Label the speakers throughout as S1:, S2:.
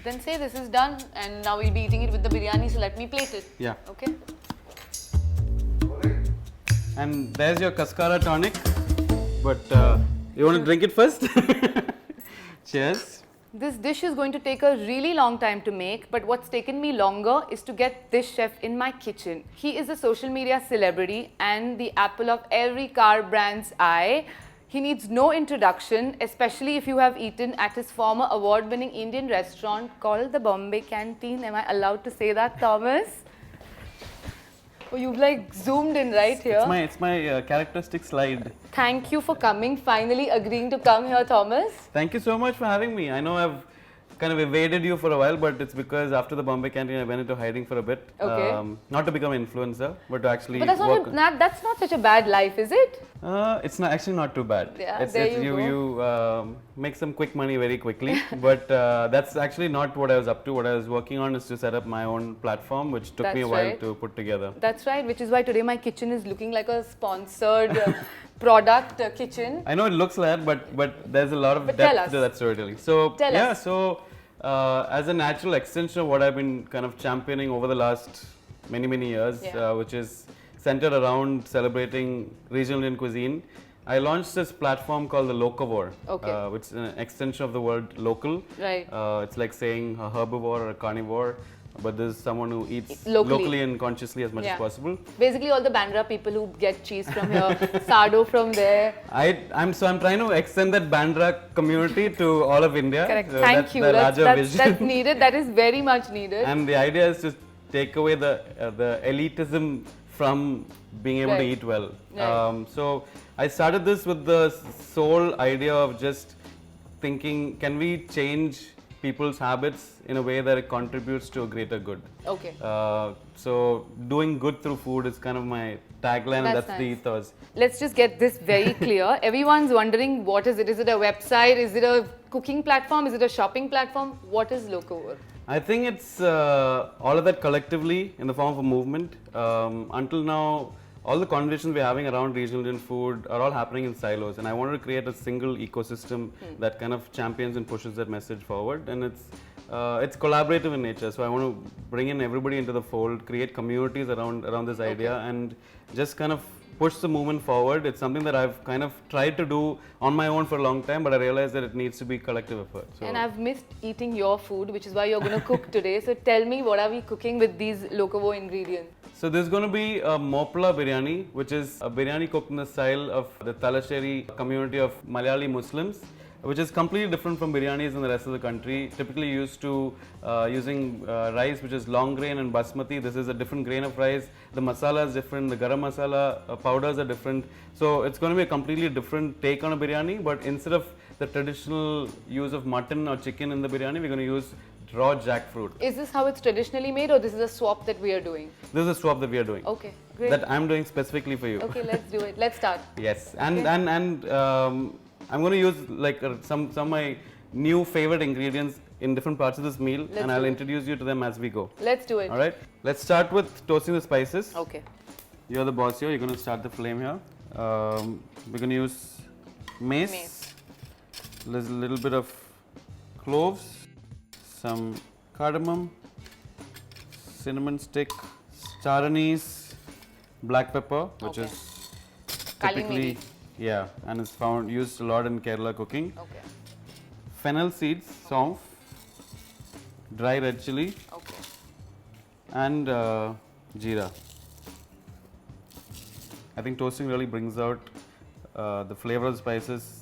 S1: Then say this is done and now we'll be eating it with the biryani, so let me plate it.
S2: Yeah.
S1: Okay.
S2: And there's your Cascara tonic. But you want to drink it first? Cheers.
S1: This dish is going to take a really long time to make, but what's taken me longer is to get this chef in my kitchen. He is a social media celebrity and the apple of every car brand's eye. He needs no introduction, especially if you have eaten at his former award-winning Indian restaurant called the Bombay Canteen. Am I allowed to say that, Thomas? Oh, you've like zoomed in right here.
S2: It's my characteristic slide.
S1: Thank you for coming, finally agreeing to come here, Thomas.
S2: Thank you so much for having me. I know I've kind of evaded you for a while, but it's because after the Bombay Canteen, I went into hiding for a bit.
S1: Okay.
S2: Not to become an influencer, but to actually
S1: But that's not such a bad life, is it?
S2: It's not actually not too bad.
S1: Yeah, there you
S2: you make some quick money very quickly, but that's actually not what I was up to. What I was working on is to set up my own platform, which took me a while to put together.
S1: That's right, which is why today my kitchen is looking like a sponsored product kitchen.
S2: I know it looks like that, but there's a lot of depth to that storytelling. So as a natural extension of what I've been kind of championing over the last many years, which is centered around celebrating regional Indian cuisine, I launched this platform called the locavore, which is an extension of the word local.
S1: Right.
S2: It's like saying a herbivore or a carnivore, but this is someone who eats locally and consciously as much as possible.
S1: Basically, all the Bandra people who get cheese from here, sardo from there.
S2: I'm trying to extend that Bandra community to all of India.
S1: Correct.
S2: So
S1: Thank you. That's needed. That is very much needed.
S2: And the idea is to take away the elitism from being able to eat well.
S1: Right.
S2: So I started this with the sole idea of just thinking, can we change people's habits in a way that it contributes to a greater good?
S1: Okay.
S2: So doing good through food is kind of my tagline, and that's the ethos.
S1: Let's just get this very clear. Everyone's wondering, what is it? Is it a website? Is it a cooking platform? Is it a shopping platform? What is locavore?
S2: I think it's all of that collectively in the form of a movement. Until now, all the conversations we're having around regional Indian food are all happening in silos, and I wanted to create a single ecosystem that kind of champions and pushes that message forward. And it's collaborative in nature, so I want to bring in everybody into the fold, create communities around this idea, and just kind of push the movement forward. It's something that I've kind of tried to do on my own for a long time, but I realized that it needs to be collective effort. So.
S1: And I've missed eating your food, which is why you're going to cook today. So tell me, what are we cooking with these locavore ingredients?
S2: So there's going to be a Mopla Biryani, which is a biryani cooked in the style of the Talasheri community of Malayali Muslims, which is completely different from biryanis in the rest of the country. Typically used to using rice which is long grain and basmati. This is a different grain of rice. The masala is different, the garam masala powders are different. So it's going to be a completely different take on a biryani, but instead of the traditional use of mutton or chicken in the biryani, we're going to use raw jackfruit.
S1: Is this how it's traditionally made, or this is a swap that we are doing?
S2: This is a swap that we are doing.
S1: Okay, great.
S2: That I'm doing specifically for you.
S1: Okay, let's do it. Let's start.
S2: Yes, and I'm going to use like some of my new favorite ingredients in different parts of this meal, and I'll introduce you to them as we go.
S1: Let's do it.
S2: All right. Let's start with toasting the spices.
S1: Okay.
S2: You're the boss here. You're going to start the flame here. We're going to use mace. There's a little bit of cloves, some cardamom, cinnamon stick, star anise, black pepper, which is typically and is used a lot in Kerala cooking.
S1: Okay.
S2: Fennel seeds, saunf, dry red chili, and jeera. I think toasting really brings out the flavor of the spices.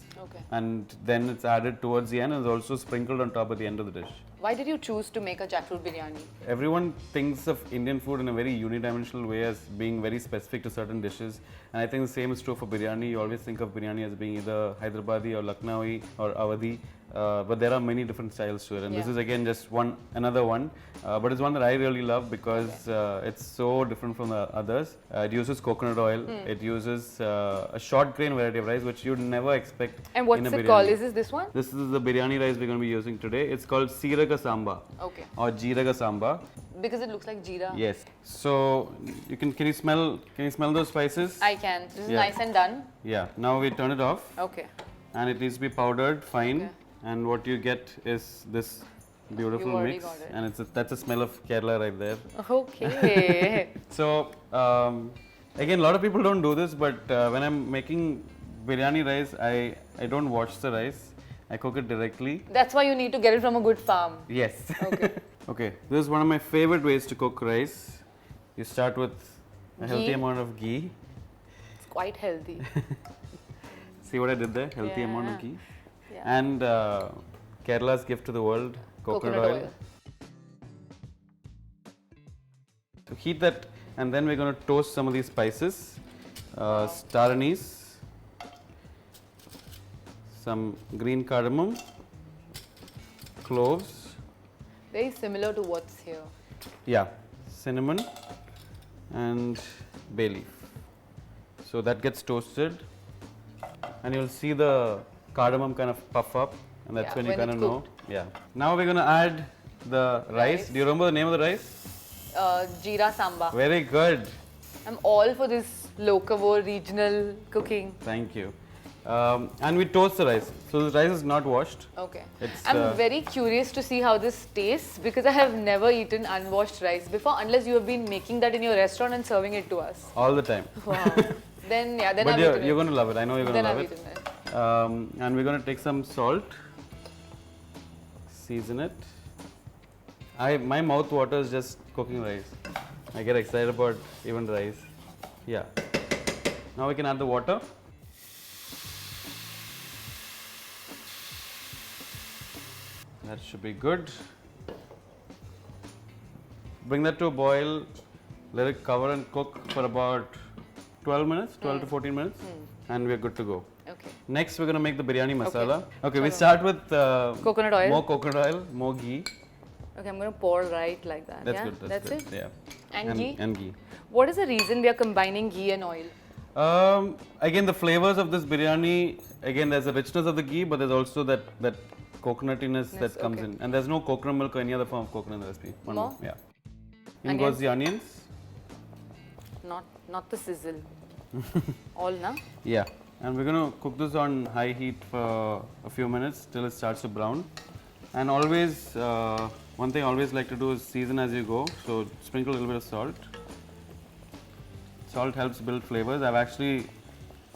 S2: And then it's added towards the end and is also sprinkled on top at the end of the dish.
S1: Why did you choose to make a jackfruit biryani?
S2: Everyone thinks of Indian food in a very unidimensional way as being very specific to certain dishes. And I think the same is true for biryani. You always think of biryani as being either Hyderabadi or Lucknowi or Awadhi. But there are many different styles to it, and this is again just another one, but it's one that I really love because it's so different from the others. It uses coconut oil, it uses a short grain variety of rice which you'd never expect.
S1: And what's
S2: in a biryani.
S1: It called? Is this one?
S2: This is the biryani rice we're going to be using today. It's called Siraga Samba or Jeeraga Samba.
S1: Because it looks like jeera.
S2: Yes. So can you smell those spices?
S1: I can. This is nice and done.
S2: Yeah. Now we turn it off.
S1: Okay.
S2: And it needs to be powdered fine. And what you get is this beautiful
S1: You already
S2: mix,
S1: got it.
S2: and that's a smell of Kerala right there.
S1: Okay.
S2: So again, a lot of people don't do this, but when I'm making biryani rice, I don't wash the rice. I cook it directly.
S1: That's why you need to get it from a good farm.
S2: Yes.
S1: Okay.
S2: Okay. This is one of my favorite ways to cook rice. You start with a healthy
S1: Ghee.
S2: amount of ghee.
S1: It's quite healthy.
S2: See what I did there? Healthy amount of
S1: Yeah.
S2: ghee.
S1: Yeah.
S2: And Kerala's gift to the world, coconut oil. So heat that, and then we're going to toast some of these spices. Star anise, some green cardamom, cloves,
S1: Very similar to what's here.
S2: yeah, cinnamon, and bay leaf. So that gets toasted, and you'll see the cardamom kind of puff up, and that's
S1: Yeah,
S2: when you
S1: when
S2: kind of
S1: it's
S2: know.
S1: cooked.
S2: Yeah. Now we're going to add the rice.
S1: Rice.
S2: Do you remember the name of the rice?
S1: Jeera samba.
S2: Very good.
S1: I'm all for this locavore regional cooking.
S2: Thank you. And we toast the rice. So the rice is not washed.
S1: Okay.
S2: It's,
S1: I'm very curious to see how this tastes because I have never eaten unwashed rice before unless you have been making that in your restaurant and serving it to us.
S2: All the time.
S1: Wow. then
S2: But
S1: I've eaten
S2: you're
S1: it.
S2: going to love it. I know you're going
S1: Then
S2: to
S1: I've
S2: love
S1: eaten
S2: it.
S1: it.
S2: And we're going to take some salt, season it. My mouth waters just cooking rice. I get excited about even rice. Yeah. Now we can add the water. That should be good. Bring that to a boil. Let it cover and cook for about 12 minutes, 12 to 14 minutes, and we're good to go.
S1: Okay.
S2: Next, we're going to make the biryani masala. Okay, we
S1: Chalo.
S2: start with
S1: Coconut oil.
S2: more coconut oil, more ghee.
S1: Okay, I'm going to pour right like that.
S2: That's
S1: yeah?
S2: good. That's good.
S1: it?
S2: Yeah.
S1: And ghee?
S2: And ghee.
S1: What is the reason we are combining ghee and oil?
S2: Again, the flavors of this biryani, again, there's a richness of the ghee, but there's also that coconutiness that comes
S1: okay.
S2: in. And there's no coconut milk or any other form of coconut in the recipe. One
S1: More?
S2: Yeah. In
S1: Again?
S2: goes the onions.
S1: Not the sizzle. All na?
S2: Yeah. And we're going to cook this on high heat for a few minutes till it starts to brown. And always, one thing I always like to do is season as you go. So sprinkle a little bit of salt. Salt helps build flavors. I've actually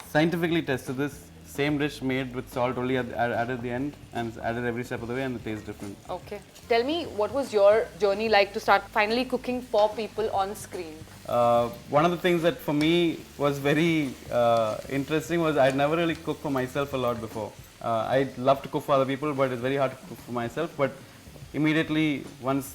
S2: scientifically tested this. Same dish made with salt only added at the end and added every step of the way, and it tastes different.
S1: Okay. Tell me, what was your journey like to start finally cooking for people on screen?
S2: One of the things that for me was very interesting was I'd never really cooked for myself a lot before. I love to cook for other people, but it's very hard to cook for myself. But immediately, once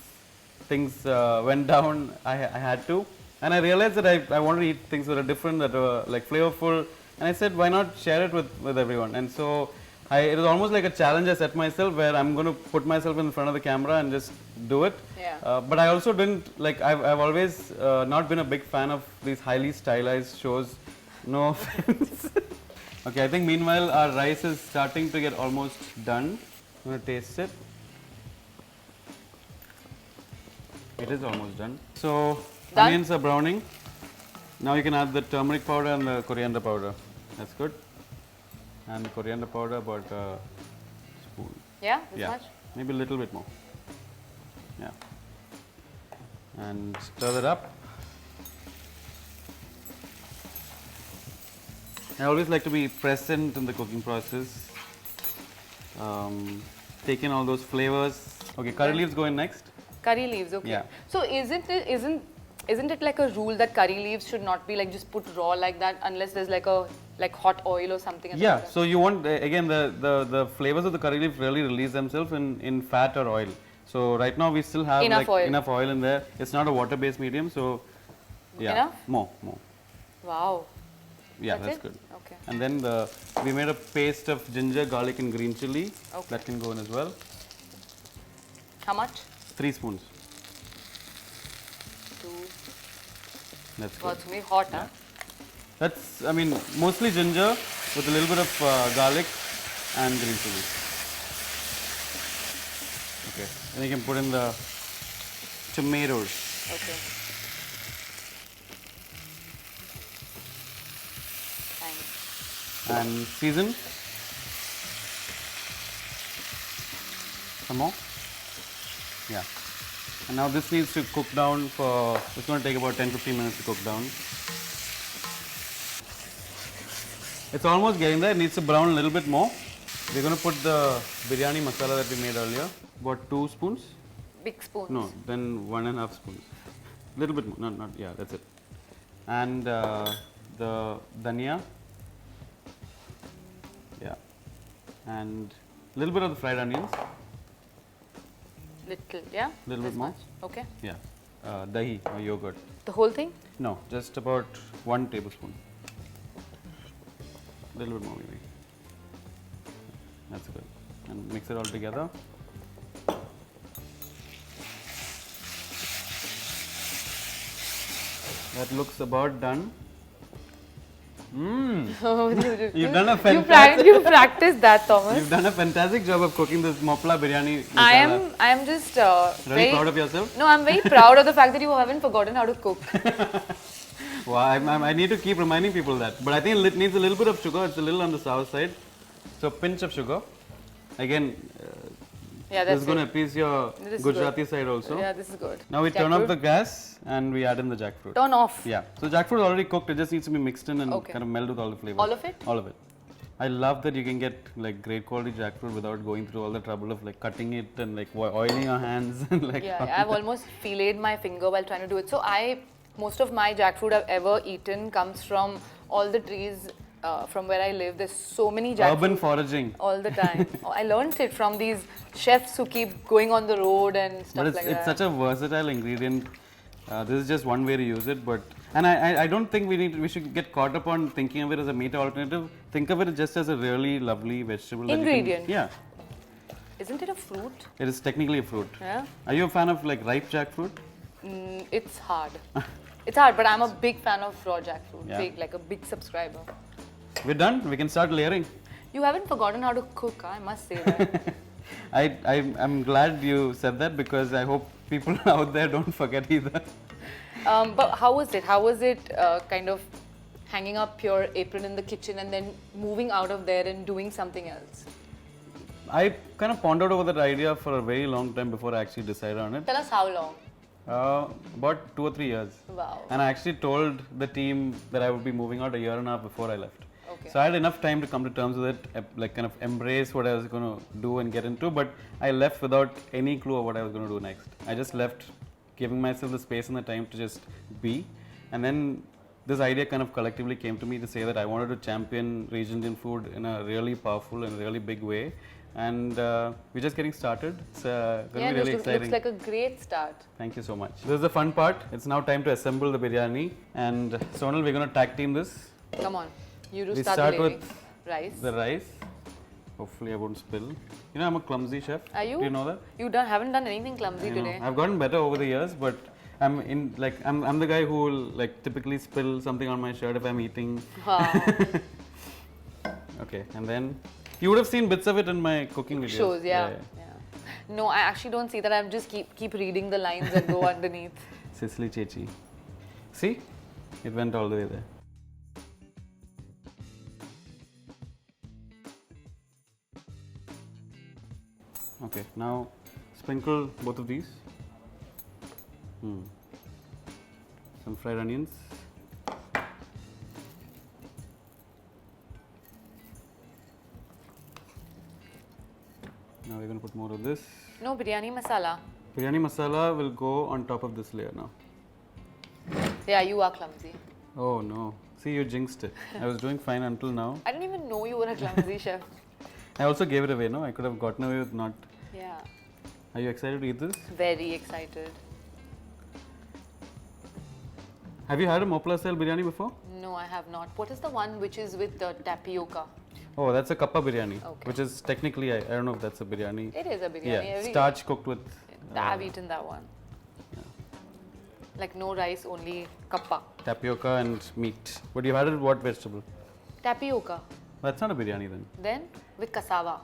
S2: things went down, I had to. And I realized that I wanted to eat things that are different, that are like flavorful. And I said, why not share it with everyone? And so it was almost like a challenge I set myself where I'm going to put myself in front of the camera and just do it.
S1: Yeah.
S2: But I also didn't, like, I've always not been a big fan of these highly stylized shows. No offense. Okay, I think meanwhile our rice is starting to get almost done. I'm going to taste it. It is almost done. So,
S1: Done?
S2: onions are browning. Now you can add the turmeric powder and the coriander powder. That's good. And the coriander powder about a spoon.
S1: Yeah? This
S2: Yeah,
S1: much?
S2: maybe a little bit more. Yeah. And stir it up. I always like to be present in the cooking process. Take in all those flavors. Okay, curry leaves go in next.
S1: Curry leaves, okay.
S2: Yeah.
S1: So isn't it like a rule that curry leaves should not be like just put raw like that unless there's like hot oil or something?
S2: Yeah,
S1: like that?
S2: so you want, again, the flavors of the curry leaf really release themselves in fat or oil. So right now we still have enough oil in there. It's not a water-based medium, so yeah.
S1: Enough?
S2: More.
S1: Wow.
S2: Yeah,
S1: That's
S2: that's
S1: it?
S2: good.
S1: Okay.
S2: And then we made a paste of ginger, garlic and green chili.
S1: Okay.
S2: That can go in as well.
S1: How much?
S2: 3 spoons.
S1: 2.
S2: That's good.
S1: Wow, it's very hot, huh?
S2: That's, I mean, mostly ginger with a little bit of garlic and green chili. Okay. Then you can put in the tomatoes.
S1: Okay. Thanks.
S2: And season. Some more. Yeah. And now this needs to cook down for, it's going to take about 10-15 minutes to cook down. It's almost getting there, it needs to brown a little bit more. We're going to put the biryani masala that we made earlier, about 2 spoons.
S1: Big spoons.
S2: No, then 1.5 spoons. Little bit more, not, yeah, that's it. And the dhania. Yeah. And a little bit of the fried onions.
S1: Little, yeah?
S2: Little
S1: This
S2: bit more.
S1: much. Okay.
S2: Yeah. Dahi or yogurt.
S1: The whole thing?
S2: No, just about 1 tablespoon. A little bit more maybe. That's good. And mix it all together. That looks about done. You've done a fantastic.
S1: You practiced that, Thomas.
S2: You've done a fantastic job of cooking this Mopla Biryani masala.
S1: I am just
S2: Really proud of yourself?
S1: No, I'm very proud of the fact that you haven't forgotten how to cook.
S2: Well, I need to keep reminding people that. But I think it needs a little bit of sugar. It's a little on the sour side. So a pinch of sugar. Again,
S1: Yeah,
S2: this
S1: that's
S2: is going to
S1: it.
S2: appease your
S1: This is
S2: Gujarati side also.
S1: Yeah, this is good.
S2: Now we turn off
S1: Jackfruit.
S2: the gas and we add in the jackfruit.
S1: Turn off.
S2: Yeah. So jackfruit is already cooked. It just needs to be mixed in and
S1: Okay.
S2: kind of meld with all the flavors.
S1: All of it?
S2: All of it. I love that you can get like great quality jackfruit without going through all the trouble of like cutting it and like oiling your hands and like.
S1: Yeah, I've almost filleted my finger while trying to do it. So most of my jackfruit I've ever eaten comes from all the trees from where I live. There's so many jackfruit.
S2: Urban foraging.
S1: All the time. I learned it from these chefs who keep going on the road and stuff
S2: But it's,
S1: like
S2: it's
S1: that.
S2: such a versatile ingredient. This is just one way to use it, but and I don't think we should get caught up on thinking of it as a meat alternative. Think of it just as a really lovely vegetable. that you can-
S1: Ingredient.
S2: Yeah,
S1: Isn't it a fruit?
S2: it is technically a fruit.
S1: Yeah.
S2: Are you a fan of like ripe jackfruit?
S1: It's hard. It's hard, but I'm a big fan of raw jackfruit.
S2: Yeah.
S1: Big, like a big subscriber.
S2: We're done. We can start layering.
S1: You haven't forgotten how to cook, I must say that.
S2: I'm glad you said that because I hope people out there don't forget either.
S1: But how was it? How was it kind of hanging up your apron in the kitchen and then moving out of there and doing something else?
S2: I kind of pondered over that idea for a very long time before I actually decided on it.
S1: Tell us how long.
S2: About 2 or 3 years.
S1: Wow.
S2: And I actually told the team that I would be moving out a year and a half before I left.
S1: Okay.
S2: So I had enough time to come to terms with it, like kind of embrace what I was going to do and get into. But I left without any clue of what I was going to do next. I just left giving myself the space and the time to just be. And then this idea kind of collectively came to me to say that I wanted to champion regional Indian food in a really powerful and really big way. And we're just getting started. It's going to be really exciting.
S1: Looks like a great start.
S2: Thank you so much. This is the fun part. It's now time to assemble the biryani. And Sonal, we're going to tag team this.
S1: Come on. You do
S2: We
S1: start,
S2: start
S1: the layering.
S2: with
S1: Rice.
S2: The rice. Hopefully I won't spill. You know, I'm a clumsy chef.
S1: Are you?
S2: Do you know that?
S1: You haven't done anything clumsy
S2: I know.
S1: today.
S2: I've gotten better over the years, but I'm the guy who will like typically spill something on my shirt if I'm eating.
S1: Wow.
S2: Okay, and then you would have seen bits of it in my cooking videos.
S1: Shows, yeah. No, I actually don't see that. I just keep reading the lines that go underneath.
S2: Sicily Chechi. See? It went all the way there. Okay, now sprinkle both of these. Some fried onions. Now we're going to put more of this.
S1: No, biryani masala.
S2: Biryani masala will go on top of this layer now.
S1: Yeah, you are clumsy.
S2: Oh no. See, you jinxed it. I was doing fine until now.
S1: I didn't even know you were a clumsy chef.
S2: I also gave it away, no? I could have gotten away with not.
S1: Yeah.
S2: Are you excited to eat this?
S1: Very excited.
S2: Have you had a Mopla style biryani before?
S1: No, I have not. What is the one which is with the tapioca?
S2: Oh, that's a kappa biryani,
S1: Okay.
S2: which is technically, I don't know if that's a biryani.
S1: It is a biryani.
S2: Yeah,
S1: Every-
S2: starch cooked with.
S1: I've eaten that one. Like no rice, only kappa.
S2: Tapioca and meat. But you've added what vegetable?
S1: Tapioca.
S2: That's not a biryani then.
S1: Then with cassava.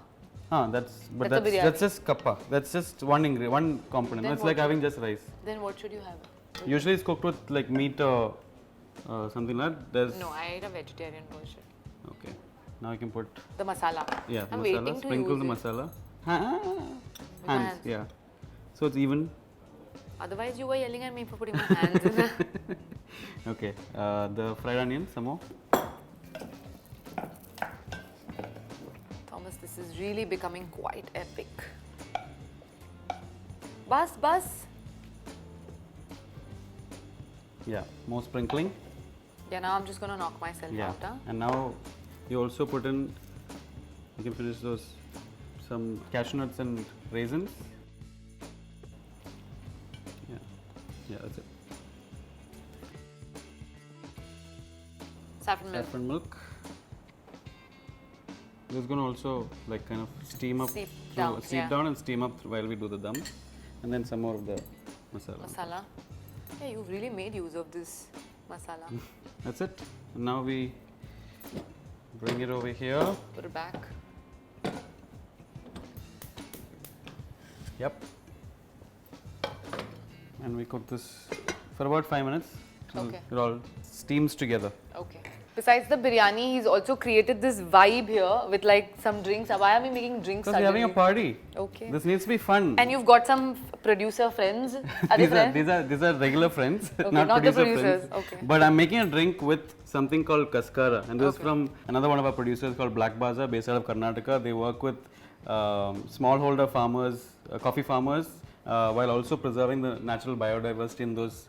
S2: That's
S1: That's a biryani.
S2: that's just kappa. That's just one ingredient, one component.
S1: Then
S2: It's
S1: what
S2: like
S1: should-
S2: having just rice.
S1: Then what should you have?
S2: Usually it's cooked with like meat or something like that. There's
S1: No, I ate a vegetarian version.
S2: Okay. Now you can put
S1: The masala.
S2: the
S1: I'm
S2: masala.
S1: waiting to
S2: Sprinkle
S1: use
S2: the
S1: it.
S2: masala.
S1: my
S2: Hands.
S1: hands.
S2: Yeah. so it's even.
S1: Otherwise, you were yelling at me for putting my hands in there.
S2: Okay, the fried onion, some more.
S1: Thomas, this is really becoming quite epic. Bus.
S2: Yeah, more sprinkling.
S1: Yeah, now I'm just gonna knock myself out. Huh?
S2: And now you also put in, you can finish those, some cashew nuts and raisins. Yeah, that's it.
S1: Saffron milk.
S2: Saffron milk. This is going to also like kind of steam up,
S1: Seep
S2: seep
S1: down,
S2: down and steam up while we do the dum. And then some more of the masala.
S1: Masala. Yeah, you've really made use of this masala.
S2: That's it. And now we bring it over here.
S1: Put it back.
S2: Yep. And we cook this for about 5 minutes.
S1: Okay.
S2: It all steams together.
S1: Okay. Besides the biryani, he's also created this vibe here with like some drinks. Why are we making drinks?
S2: Because we're having a party.
S1: Okay.
S2: This needs to be fun.
S1: And you've got some producer friends. Are they friends?
S2: These are regular friends,
S1: Okay,
S2: not
S1: not the
S2: producer
S1: producers.
S2: friends.
S1: Okay.
S2: But I'm making a drink with something called Cascara, and this is from another one of our producers called Black Baza, based out of Karnataka. They work with smallholder farmers, coffee farmers, while also preserving the natural biodiversity in those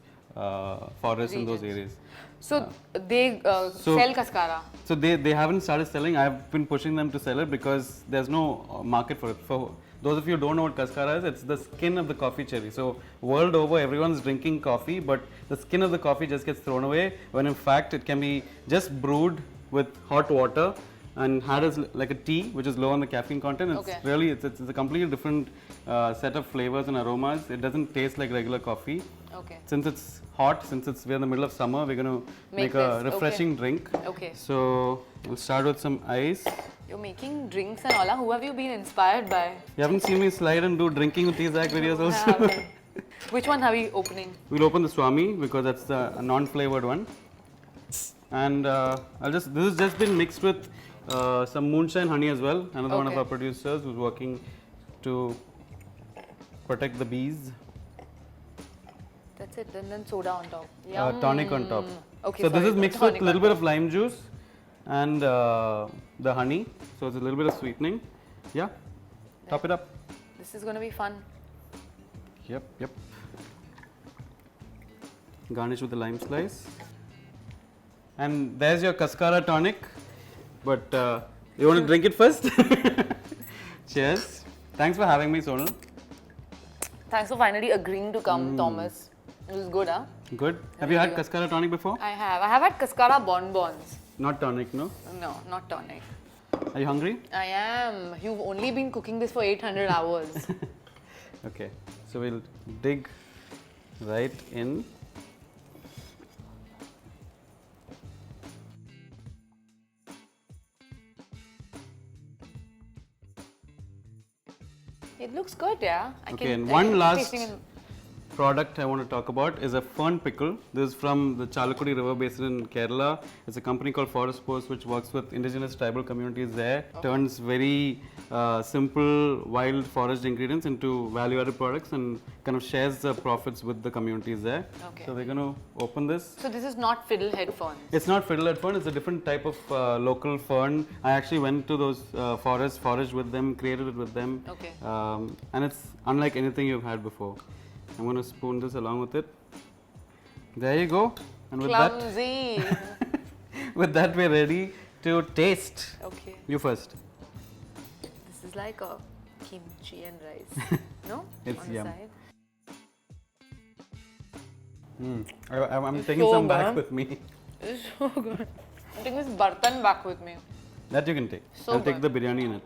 S2: forests in those areas.
S1: So they sell Cascara.
S2: So they haven't started selling. I've been pushing them to sell it because there's no market for it. For those of you who don't know what Cascara is, it's the skin of the coffee cherry. So world over, everyone's drinking coffee, but the skin of the coffee just gets thrown away, when in fact it can be just brewed with hot water and had as like a tea, which is low on the caffeine content. It's really, it's a completely different set of flavors and aromas. It doesn't taste like regular coffee.
S1: Okay.
S2: Since it's hot, we're in the middle of summer, we're going to make a refreshing drink.
S1: Okay.
S2: So we'll start with some ice.
S1: You're making drinks and all. Who have you been inspired by?
S2: You haven't seen me slide and do drinking with T-Zack videos also?
S1: Which one are we opening?
S2: We'll open the Swami because that's the non-flavored one. And this has just been mixed with some moonshine honey as well. Another one of our producers who's working to protect the bees.
S1: That's it. Then soda on top.
S2: Tonic on top.
S1: Okay.
S2: So this is mixed with a little bit of lime juice and the honey. So it's a little bit of sweetening. Yeah. Top it up.
S1: This is going to be fun.
S2: Yep. Garnish with the lime slice. And there's your Cascara tonic. But you want to drink it first? Cheers. Thanks for having me, Sonal.
S1: Thanks for finally agreeing to come, Thomas. It was good, huh?
S2: Good. Have you had Cascara tonic before?
S1: I have. I have had Cascara bonbons.
S2: Not tonic, no?
S1: No, not tonic.
S2: Are you hungry?
S1: I am. You've only been cooking this for 800 hours.
S2: Okay. So we'll dig right in.
S1: It looks good, yeah.
S2: And one last product I want to talk about is a fern pickle. This is from the Chalakudi River Basin in Kerala. It's a company called Forest Post which works with indigenous tribal communities there. Turns very simple wild forest ingredients into value-added products and kind of shares the profits with the communities there. So we're going to open this.
S1: So this is not fiddlehead ferns?
S2: It's not fiddlehead fern. It's a different type of local fern. I actually went to those forests, foraged with them, created it with them.
S1: Okay.
S2: And it's unlike anything you've had before. I'm going to spoon this along with it. There you go. And with
S1: Clumsy.
S2: with that, we're ready to taste.
S1: Okay.
S2: You first.
S1: This is like a kimchi and rice. No?
S2: It's
S1: on
S2: yum.
S1: The side.
S2: I'm taking some back with me.
S1: It's so good. I'm taking this bartan back with me.
S2: That you can take. I'll take the biryani in it.